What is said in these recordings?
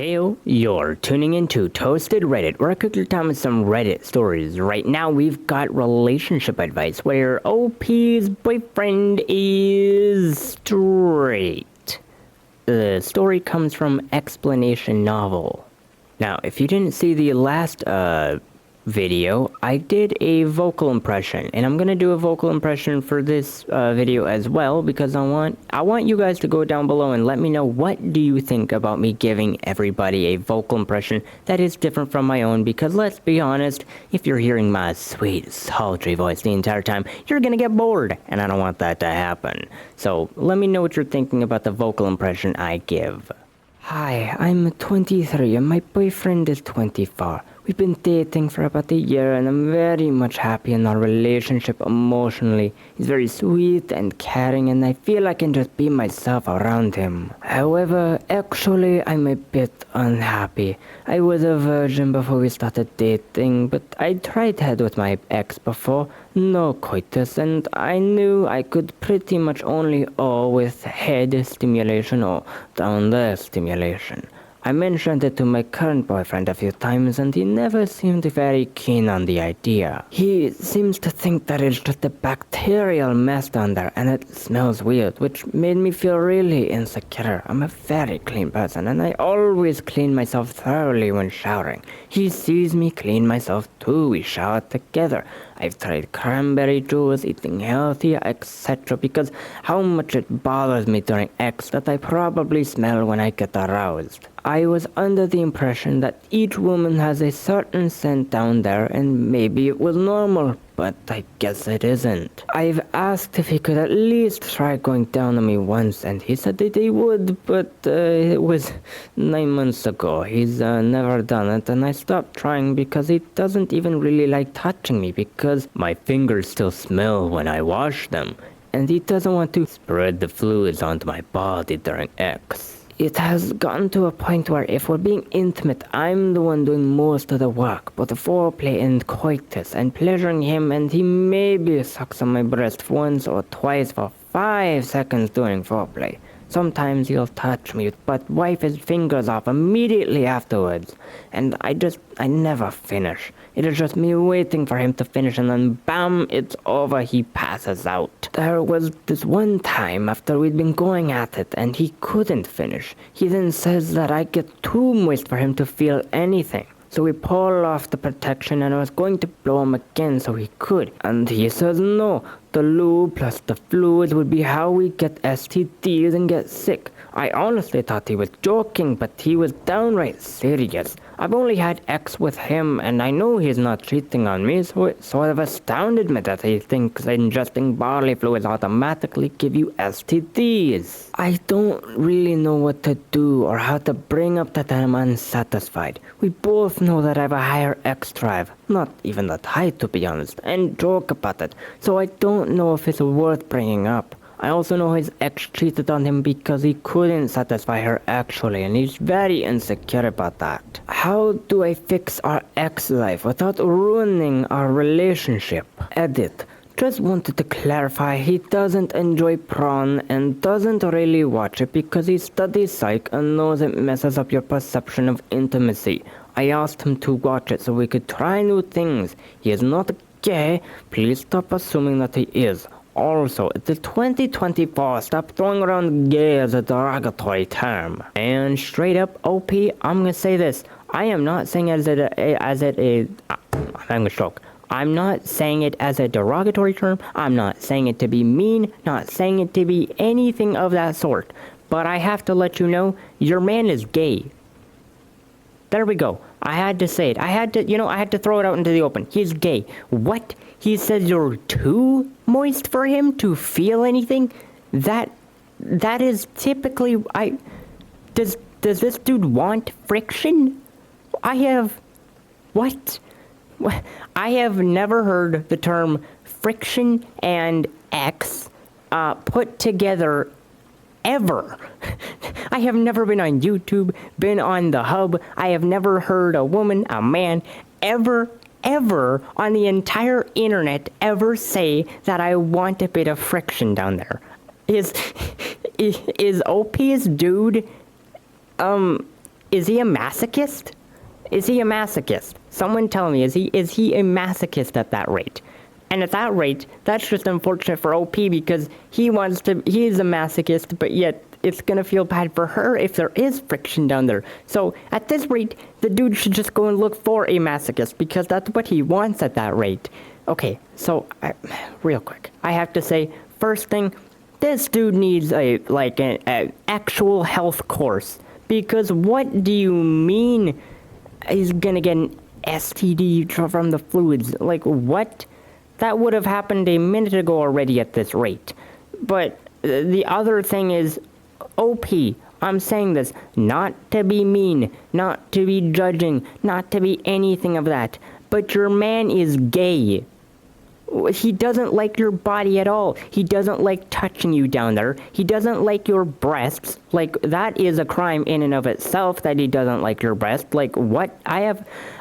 Hail, you're tuning into Toasted Reddit, where I cook your time with some Reddit stories. Right now, we've got relationship advice where OP's boyfriend is straight. The story comes from Explanation Novel. Now, if you didn't see the last video, I did a vocal impression, and I'm gonna do a vocal impression for this video as well, because I want you guys to go down below and let me know what do you think about me giving everybody a vocal impression that is different from my own, because let's be honest, if you're hearing my sweet, sultry voice the entire time, you're gonna get bored, and I don't want that to happen. So let me know what you're thinking about the vocal impression I give. Hi, I'm 23 and my boyfriend is 24. We've been dating for about a year and I'm very much happy in our relationship emotionally. He's very sweet and caring and I feel I can just be myself around him. However, actually I'm a bit unhappy. I was a virgin before we started dating, but I tried head with my ex before. No coitus, and I knew I could pretty much only with head stimulation or down there stimulation. I mentioned it to my current boyfriend a few times and he never seemed very keen on the idea. He seems to think that it's just a bacterial mess down there and it smells weird, which made me feel really insecure. I'm a very clean person and I always clean myself thoroughly when showering. He sees me clean myself too, we shower together. I've tried cranberry juice, eating healthy, etc. because how much it bothers me during X that I probably smell when I get aroused. I was under the impression that each woman has a certain scent down there and maybe it was normal, but I guess it isn't. I've asked if he could at least try going down on me once and he said that he would, but it was 9 months ago. He's never done it and I stopped trying because he doesn't even really like touching me because my fingers still smell when I wash them and he doesn't want to spread the fluids onto my body during X. It has gotten to a point where if we're being intimate, I'm the one doing most of the work, both the foreplay and coitus, and pleasuring him, and he maybe sucks on my breast once or twice for 5 seconds during foreplay. Sometimes he'll touch me, but wipe his fingers off immediately afterwards, and I never finish. It is just me waiting for him to finish and then bam, it's over, he passes out. There was this one time after we'd been going at it and he couldn't finish. He then says that I get too moist for him to feel anything. So we pull off the protection and I was going to blow him again so he could. And he says no, the lube plus the fluids would be how we get STDs and get sick. I honestly thought he was joking, but he was downright serious. I've only had X with him and I know he's not cheating on me, so it sort of astounded me that he thinks ingesting bodily fluids automatically give you STDs. I don't really know what to do or how to bring up that I'm unsatisfied. We both know that I have a higher X drive, not even that high to be honest, and joke about it, so I don't know if it's worth bringing up. I also know his ex cheated on him because he couldn't satisfy her actually, and he's very insecure about that. How do I fix our ex life without ruining our relationship? Edit. Just wanted to clarify, he doesn't enjoy porn and doesn't really watch it because he studies psych and knows it messes up your perception of intimacy. I asked him to watch it so we could try new things. He is not gay. Please stop assuming that he is. Also, it's 2024, stop throwing around gay as a derogatory term. And straight up, OP, I'm gonna say this. I am not saying it I'm gonna stroke. I'm not saying it as a derogatory term. I'm not saying it to be mean, not saying it to be anything of that sort. But I have to let you know, your man is gay. There we go. I had to say it. I had to throw it out into the open. He's gay. What? He says you're too moist for him to feel anything? That is typically does this dude want friction? I have never heard the term friction and X put together ever. I have never been on YouTube, been on the hub. I have never heard a woman, a man, ever on the entire internet ever say that I want a bit of friction down there. Is OP's dude is he a masochist? Is he a masochist? Someone tell me, is he a masochist at that rate? And at that rate, that's just unfortunate for OP because he is a masochist, but yet it's gonna feel bad for her if there is friction down there. So at this rate, the dude should just go and look for a masochist because that's what he wants at that rate. Okay, so real quick, I have to say, first thing, this dude needs an actual health course because what do you mean he's gonna get an STD from the fluids? Like what? That would have happened a minute ago already at this rate. But the other thing is, OP, I'm saying this not to be mean, not to be judging, not to be anything of that, but your man is gay. He doesn't like your body at all. He doesn't like touching you down there. He doesn't like your breasts. Like, that is a crime in and of itself that he doesn't like your breast. Like, what? I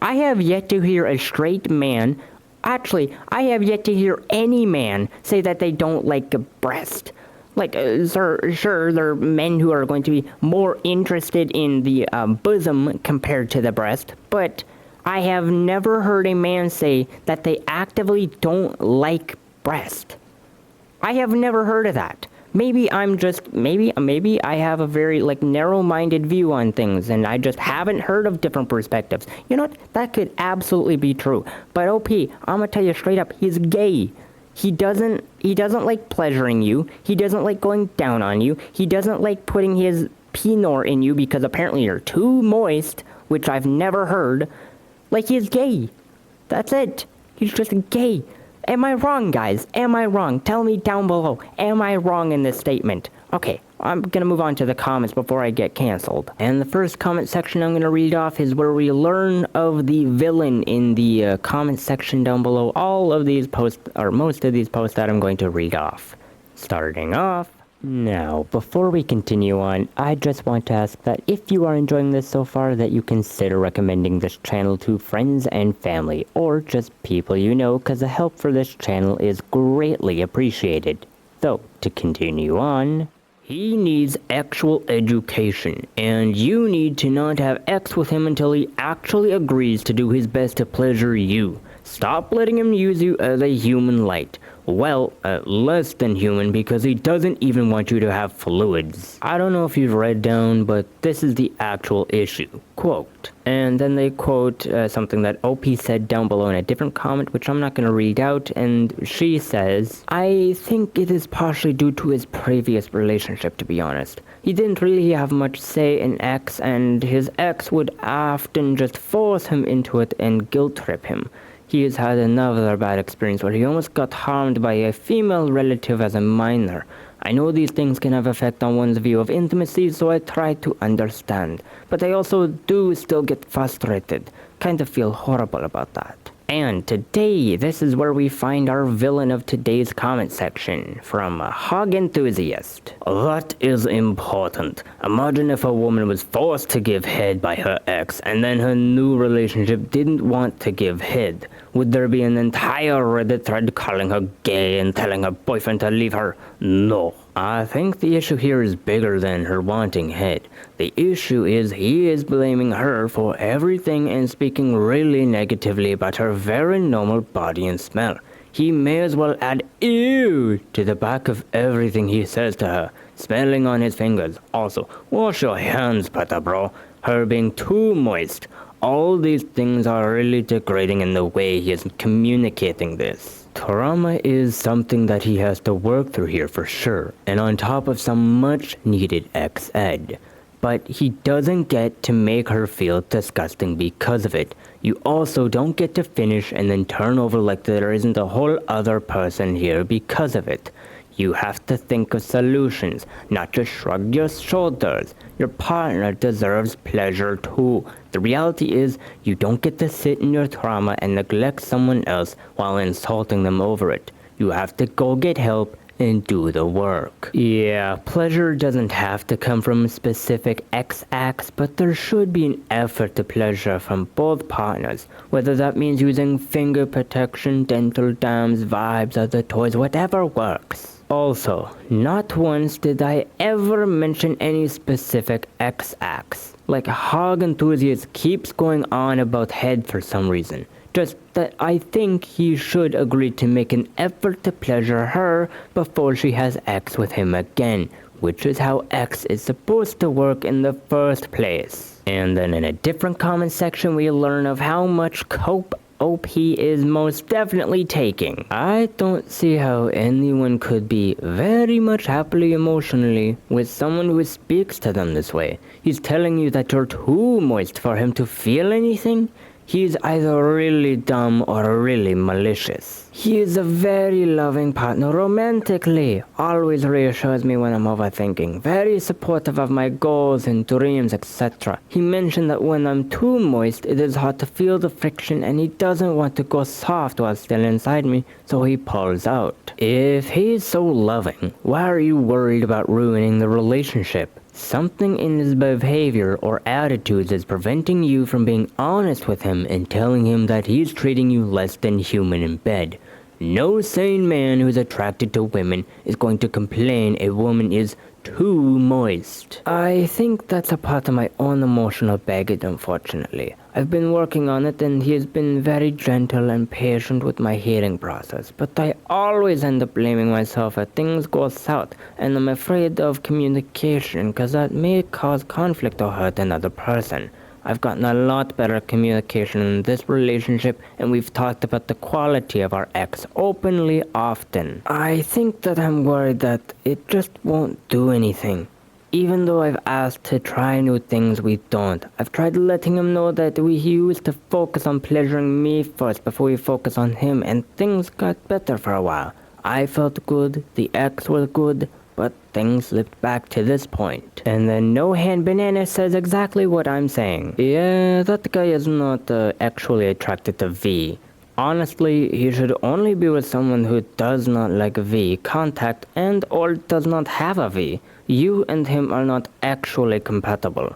have yet to hear a straight man. Actually, I have yet to hear any man say that they don't like a breast. Like, sure, there are men who are going to be more interested in the bosom compared to the breast, but I have never heard a man say that they actively don't like breast. I have never heard of that. Maybe maybe I have a very narrow-minded view on things and I just haven't heard of different perspectives. You know what? That could absolutely be true. But OP, I'm gonna tell you straight up, he's gay. He doesn't like pleasuring you. He doesn't like going down on you. He doesn't like putting his penor in you because apparently you're too moist, which I've never heard. Like, he's gay. That's it. He's just gay. Am I wrong, guys? Am I wrong? Tell me down below. Am I wrong in this statement? Okay, I'm gonna move on to the comments before I get canceled. And the first comment section I'm gonna read off is where we learn of the villain in the comment section down below. All of these posts, or most of these posts that I'm going to read off. Starting off. Now, before we continue on, I just want to ask that if you are enjoying this so far, that you consider recommending this channel to friends and family, or just people you know, because the help for this channel is greatly appreciated. So, to continue on, he needs actual education, and you need to not have sex with him until he actually agrees to do his best to pleasure you. Stop letting him use you as a human light. Well, less than human because he doesn't even want you to have fluids. I don't know if you've read down, but this is the actual issue. Quote. And then they quote something that OP said down below in a different comment, which I'm not going to read out, and she says, I think it is partially due to his previous relationship, to be honest. He didn't really have much say in X, and his ex would often just force him into it and guilt trip him. He has had another bad experience where he almost got harmed by a female relative as a minor. I know these things can have effect on one's view of intimacy, so I try to understand. But I also do still get frustrated. Kind of feel horrible about that. And today, this is where we find our villain of today's comment section, from Hog Enthusiast. That is important. Imagine if a woman was forced to give head by her ex, and then her new relationship didn't want to give head. Would there be an entire Reddit thread calling her gay and telling her boyfriend to leave her? No. I think the issue here is bigger than her wanting head. The issue is he is blaming her for everything and speaking really negatively about her very normal body and smell. He may as well add ew to the back of everything he says to her, smelling on his fingers. Also, wash your hands better, bro. Her being too moist. All these things are really degrading in the way he is communicating this. Trauma is something that he has to work through here for sure, and on top of some much needed ex-ed. But he doesn't get to make her feel disgusting because of it. You also don't get to finish and then turn over like there isn't a whole other person here because of it. You have to think of solutions, not just shrug your shoulders. Your partner deserves pleasure too. The reality is, you don't get to sit in your trauma and neglect someone else while insulting them over it. You have to go get help and do the work. Yeah, pleasure doesn't have to come from specific X acts, but there should be an effort to pleasure from both partners, whether that means using finger protection, dental dams, vibes, other toys, whatever works. Also, not once did I ever mention any specific X acts. Like, hog enthusiast keeps going on about head for some reason. Just that I think he should agree to make an effort to pleasure her before she has X with him again, which is how X is supposed to work in the first place. And then in a different comment section we learn of how much cope OP is most definitely taking. I don't see how anyone could be very much happily emotionally with someone who speaks to them this way. He's telling you that you're too moist for him to feel anything? He's either really dumb or really malicious. He is a very loving partner romantically, always reassures me when I'm overthinking, very supportive of my goals and dreams, etc. He mentioned that when I'm too moist, it is hard to feel the friction and he doesn't want to go soft while still inside me, so he pulls out. If he's so loving, why are you worried about ruining the relationship? Something in his behavior or attitudes is preventing you from being honest with him and telling him that he's treating you less than human in bed. No sane man who's attracted to women is going to complain a woman is too moist. I think that's a part of my own emotional baggage, unfortunately. I've been working on it and he has been very gentle and patient with my healing process, but I always end up blaming myself if things go south, and I'm afraid of communication because that may cause conflict or hurt another person. I've gotten a lot better at communication in this relationship, and we've talked about the quality of our ex openly often. I think that I'm worried that it just won't do anything. Even though I've asked to try new things, we don't. I've tried letting him know that he used to focus on pleasuring me first before we focus on him, and things got better for a while. I felt good, the ex was good, but things slipped back to this point. And then No Hand Banana says exactly what I'm saying. Yeah, that guy is not actually attracted to V. Honestly, he should only be with someone who does not like V contact and or does not have a V. You and him are not actually compatible.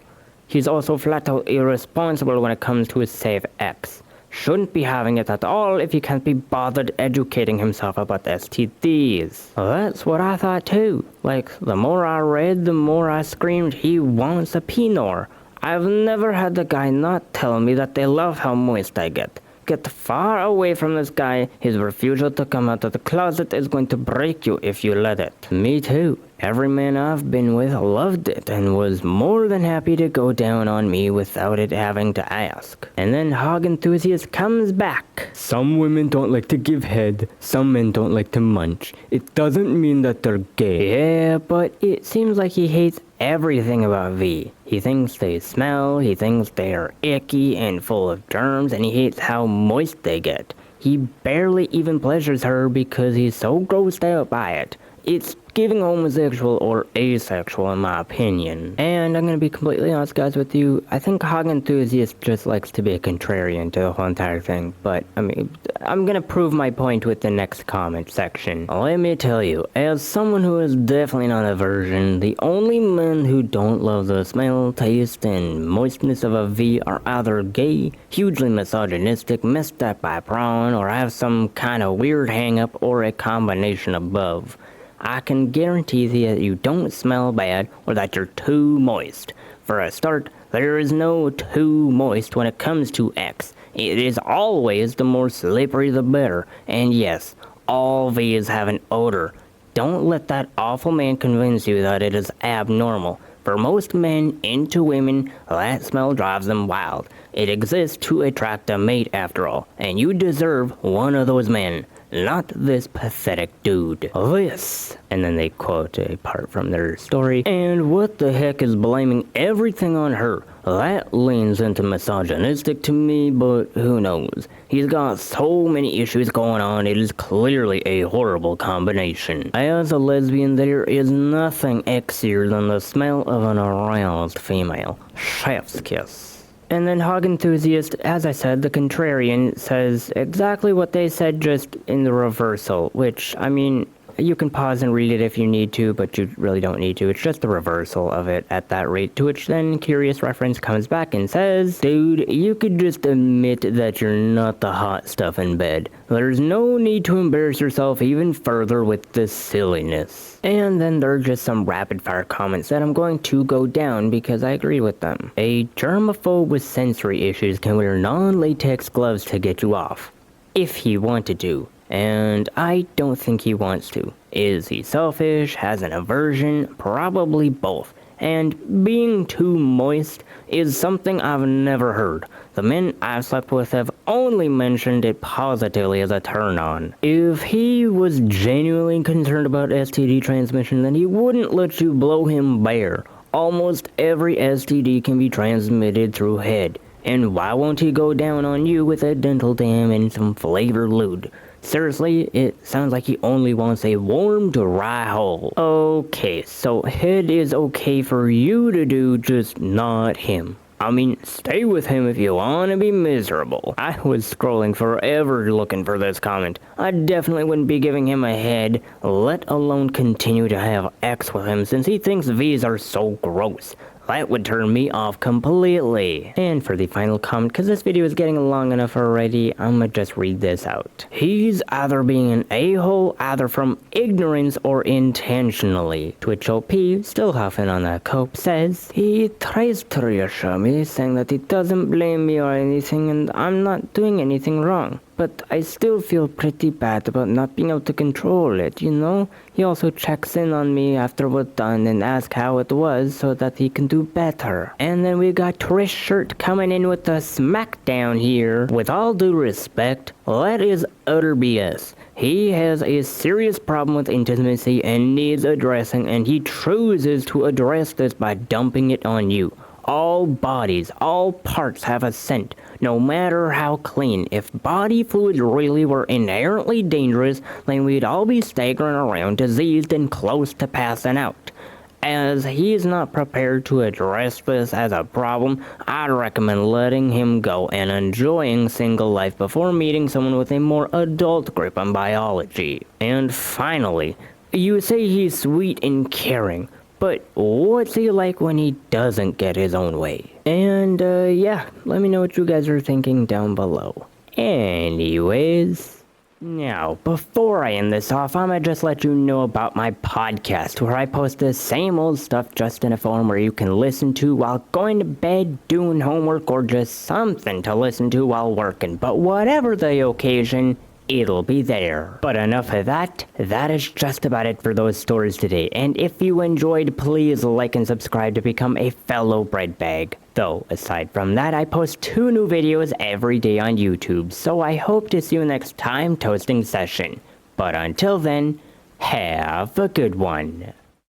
He's also flat out irresponsible when it comes to his safe X. Shouldn't be having it at all if he can't be bothered educating himself about STDs. Well, that's what I thought too. Like, the more I read, the more I screamed he wants a penor. I've never had a guy not tell me that they love how moist I get. Get far away from this guy. His refusal to come out of the closet is going to break you if you let it. Me too. Every man I've been with loved it and was more than happy to go down on me without it having to ask. And then Hog Enthusiast comes back. Some women don't like to give head, some men don't like to munch. It doesn't mean that they're gay. Yeah, but it seems like he hates everything about V. He thinks they smell, he thinks they are icky and full of germs, and he hates how moist they get. He barely even pleasures her because he's so grossed out by it. It's giving homosexual or asexual in my opinion. And I'm gonna be completely honest guys with you, I think Hog Enthusiast just likes to be a contrarian to the whole entire thing, but I mean, I'm gonna prove my point with the next comment section. Let me tell you, as someone who is definitely not a virgin, the only men who don't love the smell, taste, and moistness of a V are either gay, hugely misogynistic, messed up by prawn, or have some kind of weird hang-up, or a combination above. I can guarantee that you don't smell bad or that you're too moist. For a start, there is no too moist when it comes to X. It is always the more slippery the better. And yes, all V's have an odor. Don't let that awful man convince you that it is abnormal. For most men into women, that smell drives them wild. It exists to attract a mate after all, and you deserve one of those men. Not this pathetic dude. This. And then they quote a part from their story. And what the heck is blaming everything on her? That leans into misogynistic to me, but who knows? He's got so many issues going on, it is clearly a horrible combination. As a lesbian, there is nothingXier than the smell of an aroused female. Chef's kiss. And then Hog Enthusiast, as I said, the contrarian, says exactly what they said just in the reversal, which, I mean, you can pause and read it if you need to, but you really don't need to. It's just the reversal of it at that rate, to which then Curious Reference comes back and says, dude, you could just admit that you're not the hot stuff in bed. There's no need to embarrass yourself even further with this silliness. And then there are just some rapid fire comments that I'm going to go down because I agree with them. A germaphobe with sensory issues can wear non-latex gloves to get you off. If he wanted to. And I don't think he wants to. Is he selfish? Has an aversion? Probably both. And being too moist is something I've never heard. The men I've slept with have only mentioned it positively as a turn-on. If he was genuinely concerned about STD transmission, then he wouldn't let you blow him bare. Almost every STD can be transmitted through head. And why won't he go down on you with a dental dam and some flavored lewd? Seriously, it sounds like he only wants a warm, dry hole. Okay, so head is okay for you to do, just not him. I mean, stay with him if you want to be miserable. I was scrolling forever looking for this comment. I definitely wouldn't be giving him a head, let alone continue to have X with him since he thinks V's are so gross. That would turn me off completely. And for the final comment, because this video is getting long enough already, I'ma just read this out. He's either being an a-hole, either from ignorance or intentionally. Twitch OP, still huffing on that cope, says, he tries to reassure me, saying that he doesn't blame me or anything and I'm not doing anything wrong. But I still feel pretty bad about not being able to control it, you know? He also checks in on me after we're done and asks how it was so that he can do better. And then we got Trish Shirt coming in with the smackdown here. With all due respect, that is utter BS. He has a serious problem with intimacy and needs addressing, and he chooses to address this by dumping it on you. All bodies, all parts have a scent, no matter how clean. If body fluids really were inherently dangerous, then we'd all be staggering around diseased and close to passing out. As he's not prepared to address this as a problem, I'd recommend letting him go and enjoying single life before meeting someone with a more adult grip on biology. And finally, you say he's sweet and caring. But what's he like when he doesn't get his own way? And yeah, let me know what you guys are thinking down below. Anyways, now before I end this off, I'ma just let you know about my podcast where I post the same old stuff just in a form where you can listen to while going to bed, doing homework, or just something to listen to while working. But whatever the occasion, it'll be there. But enough of that. That is just about it for those stories today. And if you enjoyed, please like and subscribe to become a fellow bread bag. Though, aside from that, I post 2 new videos every day on YouTube, so I hope to see you next time toasting session. But until then, have a good one.